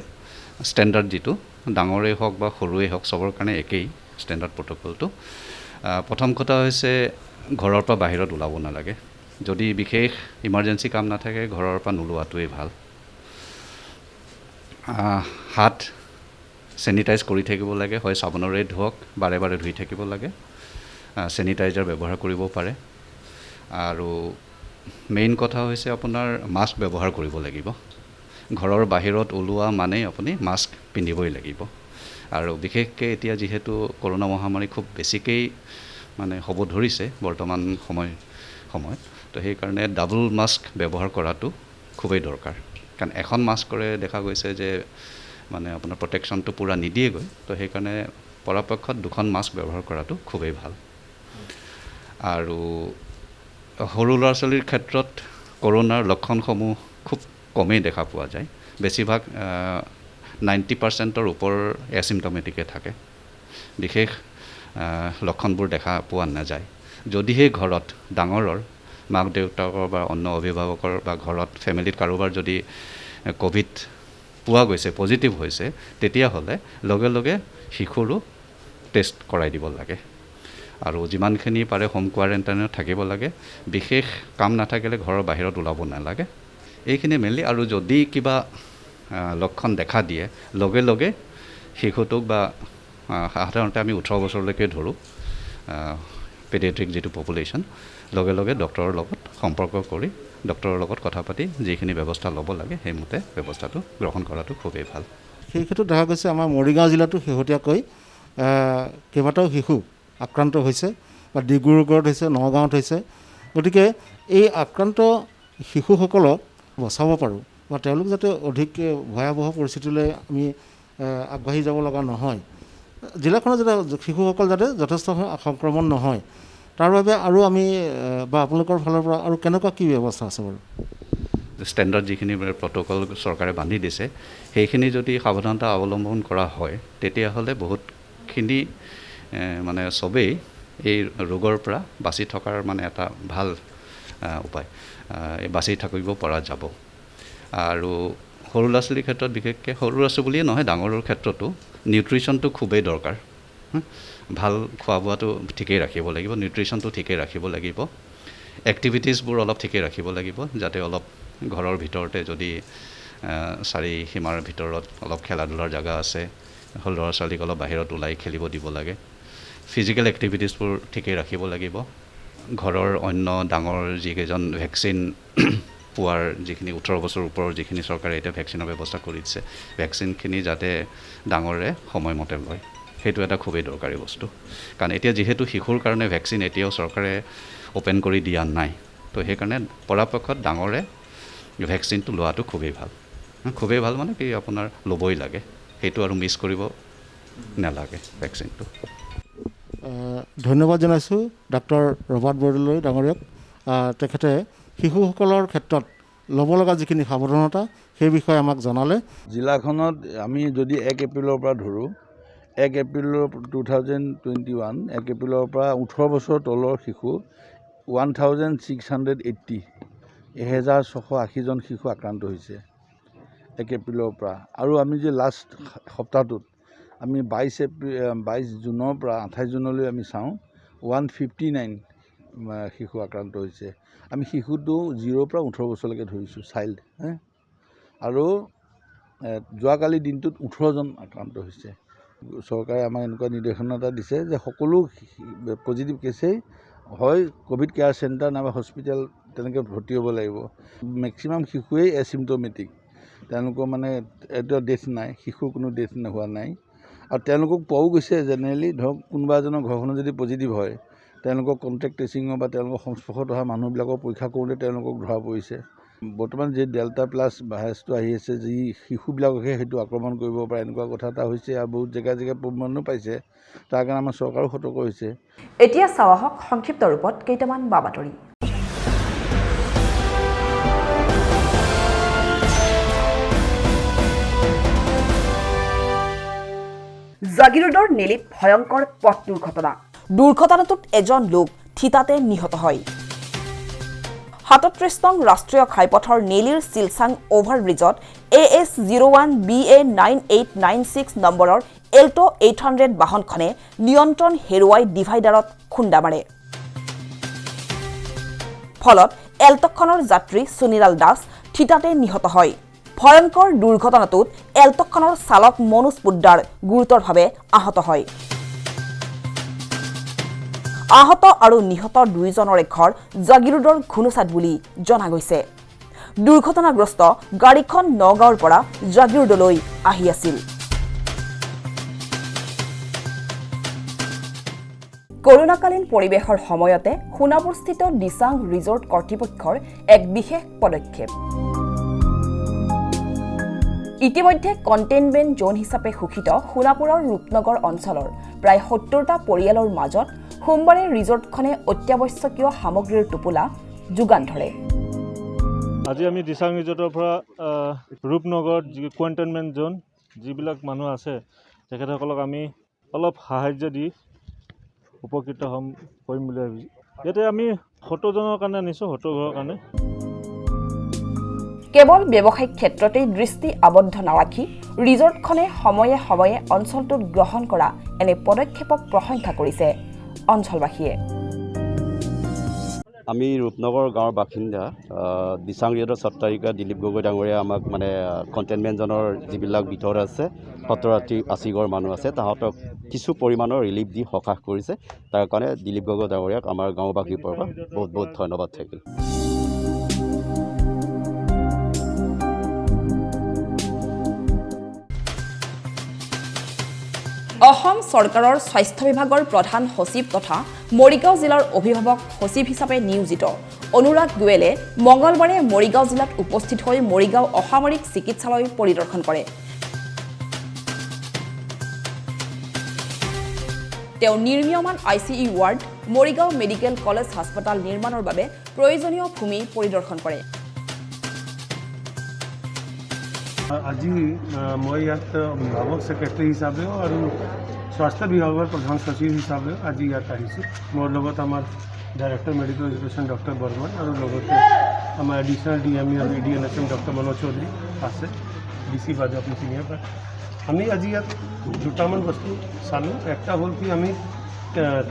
ষ্টেণ্ডাৰ্ড যিটো ডাঙৰেই হওক বা সৰুৱেই হওক চবৰ কাৰণে একেই ষ্টেণ্ডাৰ্ড প্ৰট'কলটো। প্ৰথম কথা হৈছে ঘৰৰ পৰা বাহিৰত ওলাব নালাগে। যদি বিশেষ ইমাৰ্জেঞ্চি কাম নাথাকে ঘৰৰ পৰা নোলোৱাটোৱেই ভাল। হাত চেনিটাইজ কৰি থাকিব লাগে, হয় চাবোনেৰে ধুৱক, বাৰে বাৰে ধুই থাকিব লাগে। চেনিটাইজাৰ ব্যৱহাৰ কৰিব পাৰে। আৰু মেইন কথা হৈছে আপোনাৰ মাস্ক ব্যৱহাৰ কৰিব লাগিব। ঘৰৰ বাহিৰত ওলোৱা মানেই আপুনি মাস্ক পিন্ধিবই লাগিব। আৰু বিশেষকৈ এতিয়া যিহেতু কৰোনা মহামাৰী খুব বেছিকৈ মানে হ'ব ধৰিছে বৰ্তমান সময়ত, তো সেইকাৰণে ডাবল মাস্ক ব্যৱহাৰ কৰাটো খুবেই দৰকাৰ। কাৰণ এখন মাস্কৰে দেখা গৈছে যে মানে আপোনাৰ প্ৰটেকশ্যনটো পূৰা নিদিয়েগৈ, তো সেইকাৰণে পৰাপক্ষত দুখন মাস্ক ব্যৱহাৰ কৰাটো খুবেই ভাল। আৰু সৰু ল'ৰা ছোৱালীৰ ক্ষেত্ৰত কৰোনাৰ লক্ষণসমূহ খুব কমেই দেখা পোৱা যায়। বেছিভাগ 90%ৰ ওপৰৰ এচিমটমেটিকে থাকে। বিশেষ লক্ষণবোৰ দেখা পোৱা নাযায়। যদিহে ঘৰত ডাঙৰৰ মাক দেউতাকৰ বা অন্য অভিভাৱকৰ বা ঘৰত ফেমিলিত কাৰোবাৰ যদি ক'ভিড পোৱা গৈছে, পজিটিভ হৈছে, তেতিয়াহ'লে লগে লগে শিশুৰো টেষ্ট কৰাই দিব লাগে। আৰু যিমানখিনি পাৰে হোম কোৱাৰেণ্টাইনত থাকিব লাগে। বিশেষ কাম নাথাকিলে ঘৰৰ বাহিৰত ওলাব নালাগে। এইখিনি মেইনলি। আৰু যদি কিবা লক্ষণ দেখা দিয়ে লগে লগে শিশুটোক বা সাধাৰণতে আমি 18 বছৰলৈকে ধৰোঁ পেডিয়াট্ৰিক যিটো পপুলেশ্যন, লগে লগে ডক্টৰৰ লগত সম্পৰ্ক কৰি ডক্টৰৰ লগত কথা পাতি যিখিনি ব্যৱস্থা ল'ব লাগে সেইমতে ব্যৱস্থাটো গ্ৰহণ কৰাটো খুবেই ভাল। সেই ক্ষেত্ৰত দেখা গৈছে আমাৰ মৰিগাঁও জিলাতো শেহতীয়াকৈ কেইবাটাও শিশু আক্ৰান্ত হৈছে বা ডিব্ৰুগড়ত হৈছে, নগাঁৱত হৈছে। গতিকে এই আক্ৰান্ত শিশুসকলক বচাব পাৰোঁ বা তেওঁলোক যাতে অধিক ভয়াৱহ পৰিস্থিতিলৈ আমি আগবাঢ়ি যাব লগা নহয়, জিলাখনত যাতে শিশুসকল যাতে যথেষ্ট সংক্ৰমণ নহয়, তাৰ বাবে আৰু আমি বা আপোনালোকৰ ফালৰ পৰা আৰু কেনেকুৱা কি ব্যৱস্থা আছে বাৰু? ষ্টেণ্ডাৰ্ড যিখিনি প্ৰট'কল চৰকাৰে বান্ধি দিছে সেইখিনি যদি সাৱধানতা অৱলম্বন কৰা হয় তেতিয়াহ'লে বহুতখিনি মানে চবেই এই ৰোগৰ পৰা বাচি থকাৰ মানে এটা ভাল উপায় বাচি থাকিব পৰা যাব। আৰু সৰু ল'ৰা ছোৱালীৰ ক্ষেত্ৰত বিশেষকৈ সৰু ল'ৰা ছোৱালী বুলিয়ে নহয় ডাঙৰৰ ক্ষেত্ৰতো নিউট্ৰিশ্যনটো খুবেই দৰকাৰ। ভাল খোৱা বোৱাটো ঠিকেই ৰাখিব লাগিব, নিউট্ৰিশ্যনটো ঠিকেই ৰাখিব লাগিব, এক্টিভিটিছবোৰ অলপ ঠিকেই ৰাখিব লাগিব, যাতে অলপ ঘৰৰ ভিতৰতে যদি 4 সীমাৰ ভিতৰত অলপ খেলা ধূলাৰ জেগা আছে, সৰু ল'ৰা ছোৱালীক অলপ বাহিৰত ওলাই খেলিব দিব লাগে। ফিজিকেল এক্টিভিটিছবোৰ ঠিকেই ৰাখিব লাগিব। ঘৰৰ অন্য ডাঙৰ যিকেইজন ভেকচিন পোৱাৰ যিখিনি 18 বছৰ ওপৰৰ যিখিনি চৰকাৰে এতিয়া ভেকচিনৰ ব্যৱস্থা কৰি দিছে, ভেকচিনখিনি যাতে ডাঙৰে সময়মতে লয়, সেইটো এটা খুবেই দৰকাৰী বস্তু। কাৰণ এতিয়া যিহেতু শিশুৰ কাৰণে ভেকচিন এতিয়াও চৰকাৰে অ'পেন কৰি দিয়া নাই, তো সেইকাৰণে পৰাপক্ষত ডাঙৰে ভেকচিনটো লোৱাটো খুবেই ভাল। খুবেই ভাল মানে কি আপোনাৰ ল'বই লাগে, সেইটো আৰু মিছ কৰিব নালাগে ভেকচিনটো। ধন্যবাদ জনাইছোঁ ডাক্তৰ ৰবাৰ্ট বৰদলৈ ডাঙৰীয়াক। তেখেতে শিশুসকলৰ ক্ষেত্ৰত ল'ব লগা যিখিনি সাৱধানতা সেই বিষয়ে আমাক জনালে। জিলাখনত আমি যদি 1 এপ্ৰিলৰ পৰা ধৰোঁ, 1 এপ্ৰিলৰ 2021 1 এপ্ৰিলৰ পৰা 18 বছৰ তলৰ শিশু 1680 1680জন শিশু আক্ৰান্ত হৈছে। 1 এপ্ৰিলৰ পৰা আৰু আমি যে লাষ্ট সপ্তাহটোত আমি 22 জুনৰ পৰা 28 জুনলৈ আমি চাওঁ 159 শিশু আক্ৰান্ত হৈছে। আমি শিশুটো 0 পৰা 18 বছৰলৈকে ধৰিছোঁ চাইল্ড আৰু যোৱাকালি দিনটোত 18 জন আক্ৰান্ত হৈছে। চৰকাৰে আমাক এনেকুৱা নিৰ্দেশনা এটা দিছে যে সকলো পজিটিভ কেছেই হয় কোভিড কেয়াৰ চেণ্টাৰ নাইবা হস্পিটেল তেনেকৈ ভৰ্তি হ'ব লাগিব। মেক্সিমাম শিশুৱেই এচিমটমেটিক, তেওঁলোকৰ মানে এটা ডেথ নাই, শিশুৰ কোনো ডেথ হোৱা নাই আৰু তেওঁলোকক পোৱাও গৈছে। জেনেৰেলি ধৰক কোনোবা এজনৰ ঘৰখনত যদি পজিটিভ হয় তেওঁলোকক কণ্টেক্ট ট্ৰেচিঙৰ বা তেওঁলোকৰ সংস্পৰ্শত অহা মানুহবিলাকক পৰীক্ষা কৰোঁতে তেওঁলোকক ধৰা পৰিছে। বৰ্তমান যি ডেল্টা প্লাছ ভাইৰাছটো আহি আছে, যি শিশুবিলাককহে সেইটো আক্ৰমণ কৰিব পাৰে এনেকুৱা কথা এটা হৈছে আৰু বহুত জেগাই প্ৰমাণো পাইছে। তাৰ কাৰণে আমাৰ চৰকাৰো সতৰ্ক হৈছে। এতিয়া চাওঁ আহক সংক্ষিপ্ত ৰূপত কেইটামান বাতৰি। জাগিৰোডৰ নেলিত ভয়ংকৰ পথ দুৰ্ঘটনাটোত এজন লোক থিতাতে নিহত হয়। 37 নং ৰাষ্ট্ৰীয় ঘাইপথৰ নেলিৰ চিলচাং অভাৰব্ৰিজত AS01 BA 9896 নম্বৰৰ এল্টো 800 বাহনখনে নিয়ন্ত্ৰণ হেৰুৱাই ডিভাইডাৰত খুন্দা মাৰে। ফলত এল্টোখনৰ যাত্ৰী সুনিলাল দাস থিতাতে নিহত হয়। ভয়ংকৰ দুৰ্ঘটনাটোত এল্টোখনৰ চালক মনোজ পোদ্দাৰ গুৰুতৰভাৱে আহত হয়। আহত আৰু নিহত দুয়োজনৰে ঘৰ জাগিৰোডৰ ঘুনুচাত বুলি জনা গৈছে। দুৰ্ঘটনাগ্ৰস্ত গাড়ীখন নগাঁৱৰ পৰা জাগিৰোডলৈ আহি আছিল। কৰোনাকালীন পৰিৱেশৰ সময়তে সোণাপুৰস্থিত দিচাং ৰিজৰ্ট কৰ্তৃপক্ষৰ এক বিশেষ পদক্ষেপ। ইতিমধ্যে কণ্টেইনমেণ্ট জোন হিচাপে ঘোষিত সোণাপুৰৰ ৰূপনগৰ অঞ্চলৰ প্ৰায় 70টা পৰিয়ালৰ মাজত সোমবাৰে ৰিজৰ্টখনে অত্যাৱশ্যকীয় সামগ্ৰীৰ টোপোলা যোগান ধৰে। আজি আমি দিচাং ৰিজৰ্টৰ পৰা ৰূপনগৰ যি কণ্টেইনমেণ্ট জোন যিবিলাক মানুহ আছে তেখেতসকলক আমি অলপ সাহায্য দি উপকৃত কৰিম বুলি ভাবিছোঁ। ইয়াতে আমি 70 জনৰ কাৰণে আনিছোঁ, 70 ঘৰৰ কাৰণে। কেৱল ব্যৱসায়িক ক্ষেত্ৰতেই দৃষ্টি আবদ্ধ নাৰাখি ৰিজৰ্টখনে সময়ে সময়ে অঞ্চলটোত গ্ৰহণ কৰা এনে পদক্ষেপক প্ৰশংসা কৰিছে অঞ্চলবাসীয়ে। আমি ৰূপনগৰ গাঁৱৰ বাসিন্দা দিচাং ৰিজৰ্টৰ স্বত্বাধিকাৰ দিলীপ গগৈ ডাঙৰীয়া আমাক মানে কণ্টেইনমেণ্ট জোনৰ যিবিলাক ভিতৰত আছে 70-80 ঘৰ মানুহ আছে তাহাঁতক কিছু পৰিমাণৰ ৰিলিফ দি সকাহ কৰিছে। তাৰ কাৰণে দিলীপ গগৈ ডাঙৰীয়াক আমাৰ গাঁওবাসীৰ পৰা বহুত বহুত ধন্যবাদ থাকিল। অসম চৰকাৰৰ স্বাস্থ্য বিভাগৰ প্ৰধান সচিব তথা মৰিগাঁও জিলাৰ অভিভাৱক সচিব হিচাপে নিয়োজিত অনুৰাগ গোৱেলে মঙলবাৰে মৰিগাঁও জিলাত উপস্থিত হৈ মৰিগাঁও অসামৰিক চিকিৎসালয় পৰিদৰ্শন কৰে। তেওঁ নিৰ্মীয়মান ICU ward, Morigaon medical college হাস্পতাল নিৰ্মাণৰ বাবে প্ৰয়োজনীয় ভূমি পৰিদৰ্শন কৰে। আজি মই ইয়াত অভিভাৱক ছেক্ৰেটাৰী হিচাপেও আৰু স্বাস্থ্য বিভাগৰ প্ৰধান সচিব হিচাপেও আজি ইয়াত আহিছোঁ। মোৰ লগত আমাৰ director medical education doctor Barman আৰু লগতে আমাৰ এডিশ্যনেল DME আৰু EDNHM ডক্টৰ মনোজ চৌধুৰী আছে, DC বাজু আপুনি চিনিয়ে পায়। আমি আজি ইয়াত দুটামান বস্তু চালোঁ। একটা হ'ল কি আমি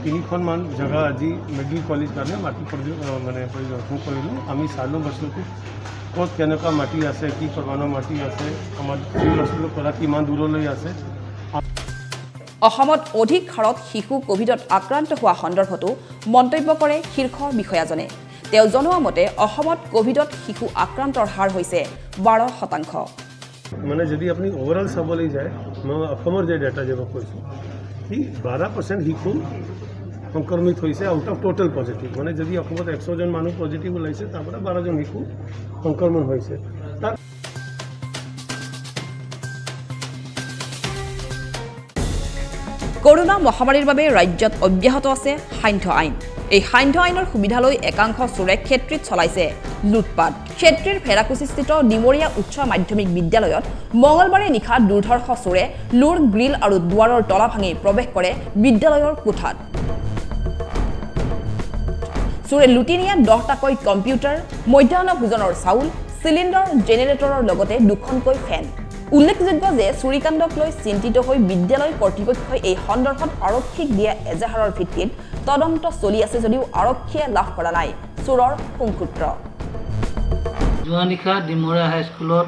3খনমান জেগা আজি মেডিকেল কলেজ কাৰণে মাটি পৰিদৰ্শন কৰিলোঁ। আমি চালোঁ বস্তুটো ক'ত কেনেকুৱা মাটি আছে, কি পৰিমাণৰ মাটি আছে, আমাৰ চিভিল হস্পিটেলৰ পৰা কিমান দূৰলৈ আছে। অসমত অধিক হাৰত শিশু কোভিডত আক্ৰান্ত হোৱা সন্দৰ্ভতো মন্তব্য কৰে শীৰ্ষ বিষয়াজনে। তেওঁ জনোৱা মতে অসমত কোভিডত শিশু আক্ৰান্তৰ হাৰ হৈছে 12%। মানে যদি আপুনি অভাৰঅল চাবলৈ যায়, মই অসমৰ যে ডেটা যাব কৈছোঁ, সি 12% শিশু সংক্ৰমিত হৈছে আউট অফ টোটেল পজিটিভ। মানে যদি অসমত 100 জন মানুহ পজিটিভ ওলাইছে তাৰ পৰা 12 জন শিশু সংক্ৰমণ হৈছে। কৰোনা মহামাৰীৰ বাবে ৰাজ্যত অব্যাহত আছে সান্ধ্য আইন। এই সান্ধ্য আইনৰ সুবিধা লৈ একাংশ চোৰে ক্ষেত্ৰীত চলাইছে লুটপাট। ক্ষেত্ৰীৰ ফেৰাকুচিস্থিত ডিমৰীয়া উচ্চ মাধ্যমিক বিদ্যালয়ত মঙলবাৰে নিশা দুৰ্ধৰ্ষ চোৰে লুৰ, গ্ৰিল আৰু দুৱাৰৰ তলা ভাঙি প্ৰৱেশ কৰে বিদ্যালয়ৰ কোঠাত। চোৰে লুটি নিয়া 10টাকৈ কম্পিউটাৰ, মধ্যাহ্ন ভোজনৰ চাউল, চিলিণ্ডাৰ জেনেৰেটৰৰ লগতে 2খনকৈ ফেন। উল্লেখযোগ্য যে চুৰিকাণ্ডক লৈ চিন্তিত হৈ বিদ্যালয় কৰ্তৃপক্ষই এই সন্দৰ্ভত আৰক্ষীক দিয়া এজাহাৰৰ ভিত্তিত তদন্ত চলি আছে যদিও আৰক্ষীয়ে লাভ কৰা নাই চোৰৰ সংসূত্ৰ। যোৱা নিশা ডিমৰীয়া হাইস্কুলত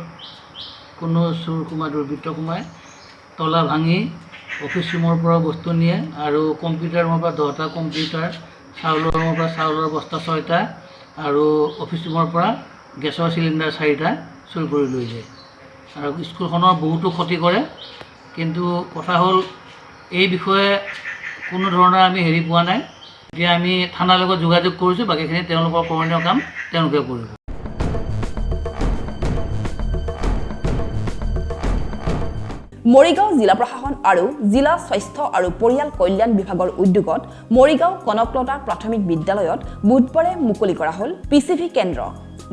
কোনো চোৰ সোমাই দুৰ্বৃত্ত সোমাই তলা ভাঙি অফিচ ৰুমৰ পৰা বস্তু নিয়ে আৰু কম্পিউটাৰ ৰুমৰ পৰা 10টা কম্পিউটাৰ, চাউলৰ ৰুমৰ পৰা চাউলৰ বস্তা 6টা আৰু অফিচ ৰুমৰ পৰা গেছৰ চিলিণ্ডাৰ 4টা চুৰ কৰি লৈ যায় আৰু স্কুলখনৰ বহুতো ক্ষতি কৰে। কিন্তু কথা হ'ল এই বিষয়ে কোনো ধৰণৰ আমি হেৰি পোৱা নাই। এতিয়া আমি থানাৰ লগত যোগাযোগ কৰিছোঁ, বাকীখিনি তেওঁলোকৰ কৰণীয় কাম তেওঁলোকে কৰিব। মৰিগাঁও জিলা প্ৰশাসন আৰু জিলা স্বাস্থ্য আৰু পৰিয়াল কল্যাণ বিভাগৰ উদ্যোগত মৰিগাঁও কনকলতা প্ৰাথমিক বিদ্যালয়ত বুধবাৰে মুকলি কৰা হ'ল PCV কেন্দ্ৰ।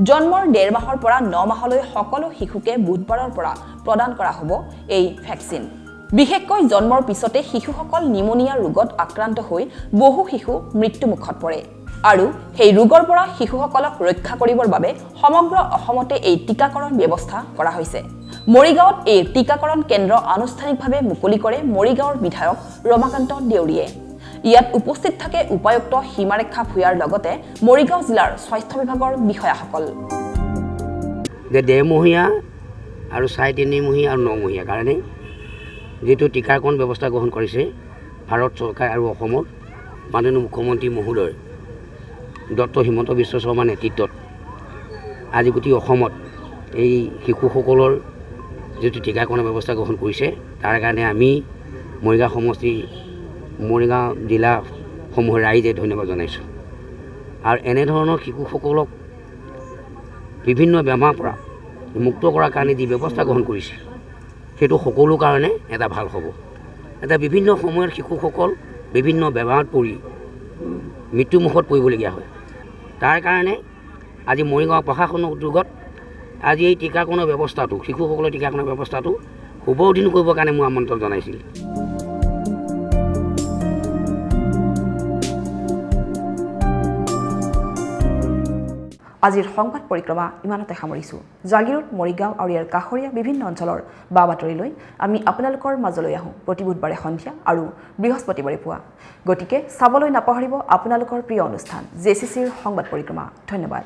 জন্মৰ 1.5 মাহৰ পৰা 9 মাহলৈ সকলো শিশুকে বুধবাৰৰ পৰা প্ৰদান কৰা হ'ব এই ভেকচিন। বিশেষকৈ জন্মৰ পিছতে শিশুসকল নিমনিয়া ৰোগত আক্ৰান্ত হৈ বহু শিশু মৃত্যুমুখত পৰে আৰু সেই ৰোগৰ পৰা শিশুসকলক ৰক্ষা কৰিবৰ বাবে সমগ্ৰ অসমতে এই টিকাকৰণ ব্যৱস্থা কৰা হৈছে। মৰিগাঁৱত এই টিকাকৰণ কেন্দ্ৰ আনুষ্ঠানিকভাৱে মুকলি কৰে মৰিগাঁৱৰ বিধায়ক ৰমাকান্ত দেউৰীয়ে। ইয়াত উপস্থিত থাকে উপায়ুক্ত সীমাৰেখা ভূঞাৰ লগতে মৰিগাঁও জিলাৰ স্বাস্থ্য বিভাগৰ বিষয়াসকল। যে 1.5 মহীয়া আৰু 3.5 মহীয়া আৰু 9 মহীয়া কাৰণে যিটো টিকাকৰণ ব্যৱস্থা গ্ৰহণ কৰিছে ভাৰত চৰকাৰ আৰু অসমৰ মাননীয় মুখ্যমন্ত্ৰী মহোদয় ডক্টৰ হিমন্ত বিশ্ব শৰ্মাৰ নেতৃত্বত আজি গোটেই অসমত এই শিশুসকলৰ যিটো টিকাকৰণ ব্যৱস্থা গ্ৰহণ কৰিছে তাৰ কাৰণে আমি মৰিগাঁও সমষ্টি মৰিগাঁও জিলাসমূহৰ ৰাইজে ধন্যবাদ জনাইছোঁ। আৰু এনেধৰণৰ শিশুসকলক বিভিন্ন বেমাৰৰ পৰা মুক্ত কৰাৰ কাৰণে যি ব্যৱস্থা গ্ৰহণ কৰিছে সেইটো সকলো কাৰণে এটা ভাল হ'ব। এটা বিভিন্ন সময়ত শিশুসকল বিভিন্ন বেমাৰত পৰি মৃত্যুমুখত পৰিবলগীয়া হয়। তাৰ কাৰণে আজি মৰিগাঁও প্ৰশাসনৰ উদ্যোগত আজি এই টিকাকৰণৰ ব্যৱস্থাটো শিশুসকলৰ টিকাকৰণৰ ব্যৱস্থাটো সুবৰ্ধিন কৰিবৰ কাৰণে মই আমন্ত্ৰণ জনাইছিল। আজিৰ সংবাদ পৰিক্ৰমা ইমানতে সামৰিছোঁ। জাগিৰোড, মৰিগাঁও আৰু ইয়াৰ কাষৰীয়া বিভিন্ন অঞ্চলৰ বা বাতৰিলৈ আমি আপোনালোকৰ মাজলৈ আহোঁ প্ৰতি বুধবাৰে সন্ধিয়া আৰু বৃহস্পতিবাৰে পুৱা। গতিকে চাবলৈ নাপাহৰিব আপোনালোকৰ প্ৰিয় অনুষ্ঠান JCCৰ সংবাদ পৰিক্ৰমা। ধন্যবাদ।